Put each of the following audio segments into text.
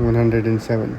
107।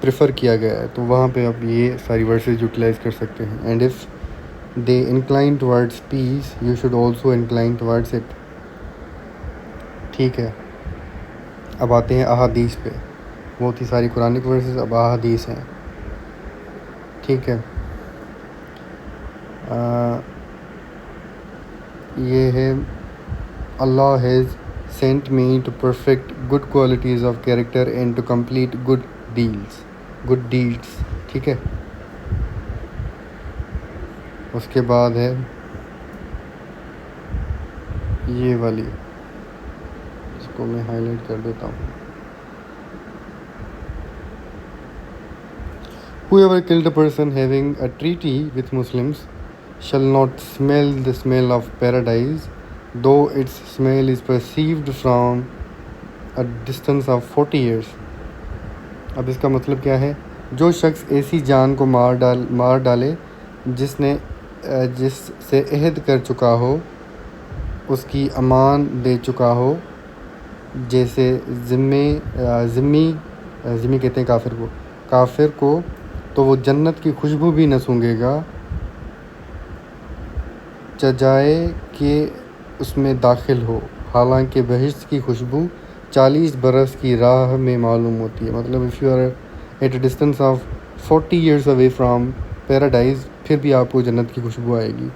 Prefer کیا گیا ہے، تو وہاں پہ آپ یہ ساری ورسز یوٹیلائز کر سکتے ہیں. And if they incline towards peace you should also incline towards it. ٹھیک ہے، اب آتے ہیں احادیث پہ. وہ تھی ساری قرآنک ورسز، اب احادیث ہیں. ٹھیک ہے، یہ ہے اللہ has sent me to perfect good qualities of character and to complete good deeds. ٹھیک ہے، اس کے بعد ہے یہ والی، اس کو میں ہائی لائٹ کر دیتا ہوں. Whoever killed a person having a treaty with Muslims shall not smell the smell of paradise, though its smell is perceived from a distance of 40 years. اب اس کا مطلب کیا ہے؟ جو شخص ایسی جان کو مار ڈالے جس سے عہد کر چکا ہو، اس کی امان دے چکا ہو، جیسے ذمی کہتے ہیں کافر کو، تو وہ جنت کی خوشبو بھی نہ سونگھے گا چجائے کہ اس میں داخل ہو، حالانکہ بہشت کی خوشبو 40 برس کی راہ میں معلوم ہوتی ہے. مطلب if you are at a distance of 40 years away from paradise پھر بھی آپ کو جنت کی خوشبو آئے گی.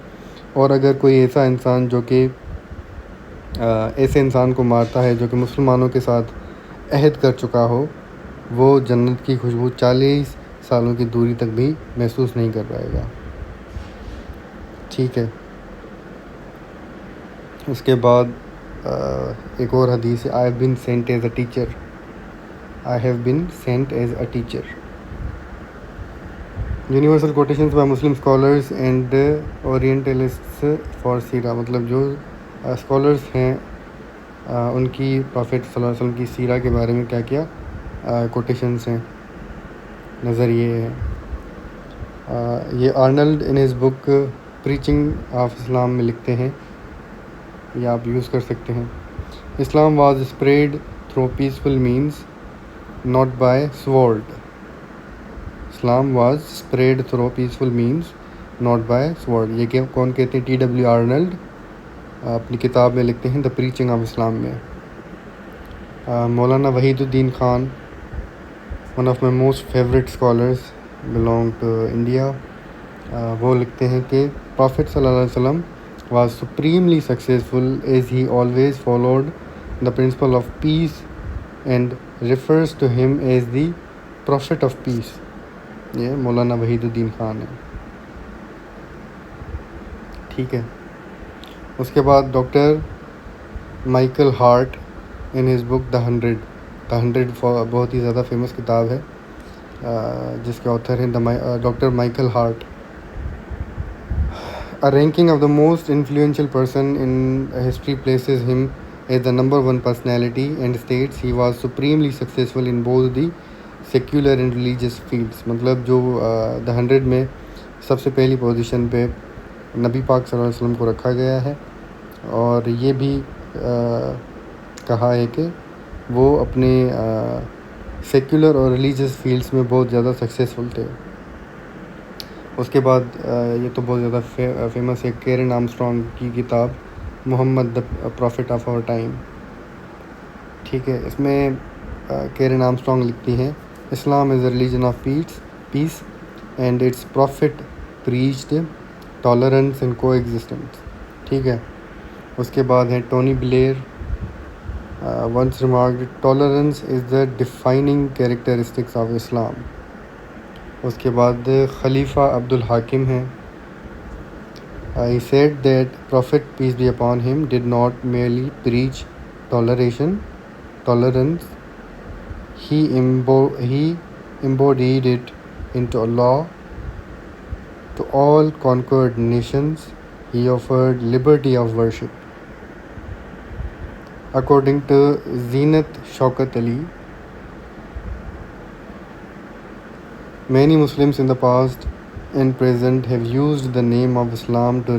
اور اگر کوئی ایسا انسان جو کہ ایسے انسان کو مارتا ہے جو کہ مسلمانوں کے ساتھ عہد کر چکا ہو، وہ جنت کی خوشبو 40 سالوں کی دوری تک بھی محسوس نہیں کر پائے گا. ٹھیک ہے، اس کے بعد ایک اور حدیث ہے، I have been sent as a teacher. I have been sent as a teacher. Universal quotations by Muslim scholars and Orientalists for سیرہ. مطلب جو اسکالرس ہیں ان کی پروفیٹ صلی اللہ علیہ وسلم کی سیرہ کے بارے میں کیا کیا کوٹیشنس ہیں، نظریے ہیں. یہ Arnold in his book preaching of Islam میں لکھتے ہیں، یہ آپ یوز کر سکتے ہیں. Islam was spread through peaceful means not by sword. Islam was spread through peaceful means not by sword. یہ کون کہتے ہیں؟ T.W. آرنلڈ اپنی کتاب میں لکھتے ہیں دا پریچنگ آف اسلام میں. Maulana Wahid uddin Khan, one of my most favorite scholars belong to India, وہ لکھتے ہیں کہ Prophet صلی اللہ علیہ وسلم was supremely successful as he always followed the principle of peace and refers to him as the prophet of peace. یہ مولانا وحید الدین خان ہے. ٹھیک ہے، اس کے بعد doctor Michael Hart in his book the hundred بہت ہی زیادہ فیمس کتاب ہے جس کے آتھر ہیں doctor Michael Hart. A ranking of the most influential person in history places him as the number one personality and states he was supremely successful in both the secular and religious fields. مطلب جو the 100 میں سب سے پہلی position پہ نبی پاک صلی اللہ علیہ وسلم کو رکھا گیا ہے، اور یہ بھی کہا ہے کہ وہ اپنے سیکولر اور ریلیجیس فیلڈس میں بہت زیادہ سکسیزفل تھے. اس کے بعد یہ تو بہت زیادہ فیمس ہے، کیرن آرمسٹرانگ کی کتاب Muhammad the prophet of our time. ٹھیک ہے، اس میں کیرن آرمسٹرانگ لکھتی ہیں Islam is a religion of peace and its prophet preached tolerance and coexistence. ٹھیک ہے، اس کے بعد ہے Tony Blair once remarked tolerance is the defining characteristics of Islam. اس کے بعد خلیفہ عبد الحاکم ہیں. He said that Prophet peace be upon him did not merely preach tolerance, he embodied it into a law to all conquered nations. He offered liberty of worship. According to Zeenat Shaukat Ali, many Muslims in the past and present have used the name of Islam to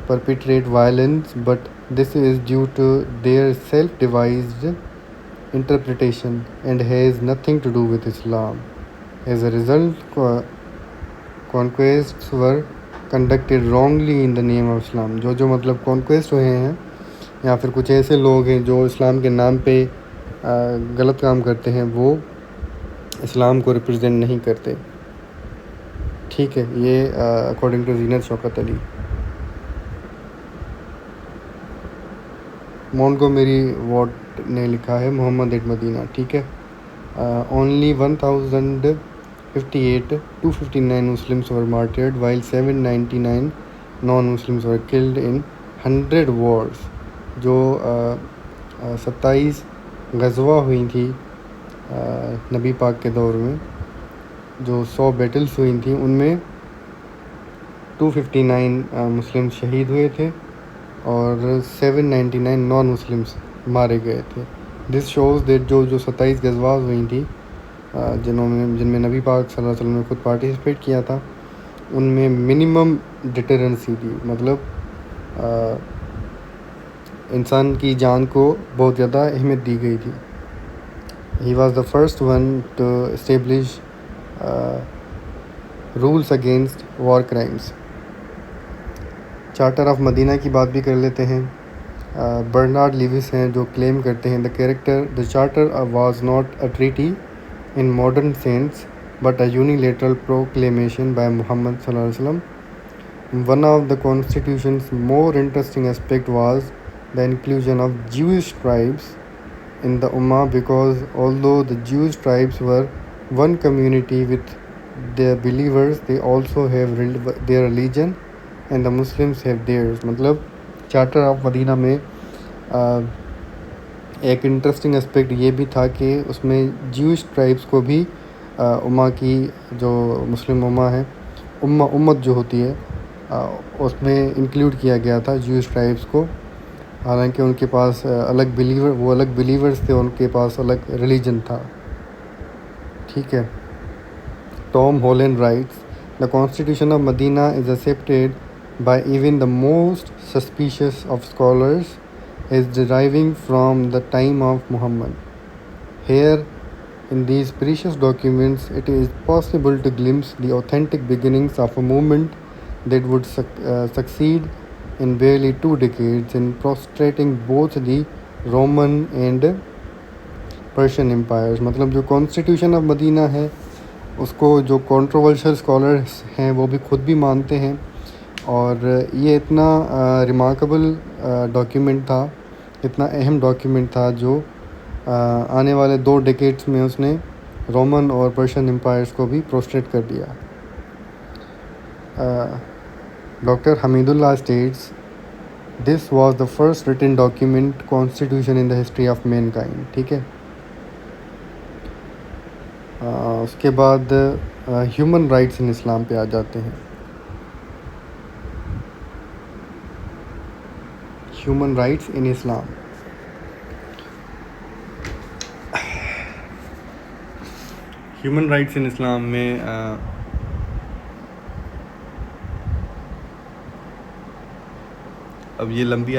perpetrate violence, but this is due to their self-devised interpretation and has nothing to do with Islam. As a result, conquests were conducted wrongly in the name of Islam. جو مطلب conquest ہوئے ہیں یا پھر کچھ ایسے لوگ ہیں جو اسلام کے نام پہ غلط کام کرتے ہیں، وہ اسلام کو ریپرزینٹ نہیں کرتے. ٹھیک ہے، یہ according to Zeenat Shaukat Ali. Montgomery Watt نے لکھا ہے محمد ایٹ مدینہ. ٹھیک ہے. Only 1058 Muslims were martyred while 799 non-Muslims were killed in 100 wars. جو 27 غزوہ ہوئی تھی نبی پاک کے دور میں، جو 100 بیٹلز ہوئی تھیں، ان میں 259 مسلم شہید ہوئے تھے اور 799 نان مسلمس مارے گئے تھے. دس شوز دیٹ جو 27 غزوات ہوئی تھیں جن میں نبی پاک صلی اللہ علیہ وسلم نے خود پارٹیسپیٹ کیا تھا، ان میں منیمم ڈیٹرنسی تھی. مطلب انسان کی جان کو بہت زیادہ اہمیت دی گئی تھی. He was the first one to establish rules against war crimes. Charter of Medina کی بات بھی کر لیتے ہیں. برنارڈ لیوس ہیں جو کلیم کرتے ہیں the charter was not a treaty in modern sense but a unilateral proclamation by Muhammad sallallahu alaihi wasallam. One of the constitution's more interesting aspect was the inclusion of Jewish tribes in the Ummah, because although the Jewish tribes were one community with their believers, they also have their religion and the Muslims have theirs. مطلب charter of مدینہ میں ایک interesting aspect یہ بھی تھا کہ اس میں Jewish tribes کو بھی امہ کی، جو مسلم امہ ہے، امت جو ہوتی ہے، اس میں انکلیوڈ کیا گیا تھا جیوش ٹرائبس کو. حالانکہ ان کے پاس الگ بلیورز تھے، ان کے پاس الگ ریلیجن تھا. ٹھیک ہے. Tom Holland writes the constitution of Medina is accepted by even the most suspicious of scholars as deriving from the time of Muhammad. Here, in these precious documents, it is possible to glimpse the authentic beginnings of a movement that would succeed in barely 2 decades in prostrating both the Roman and Persian empires. مطلب جو constitution of مدینہ ہے، اس کو جو controversial scholars ہیں وہ بھی خود بھی مانتے ہیں، اور یہ اتنا ریمارکیبل ڈاکیومنٹ تھا، اتنا اہم ڈاکیومنٹ تھا، جو آنے والے 2 ڈیکیڈس میں اس نے رومن اور پرشین امپائرس کو بھی پروسٹریٹ کر دیا. Doctor Hamidullah states this was the first written document constitution in the history of mankind. ٹھیک ہے. اس کے بعد ہیومن رائٹس ان اسلام پہ آ جاتے ہیں. ہیومن رائٹس ان اسلام. ہیومن رائٹس ان اسلام میں اب یہ لمبی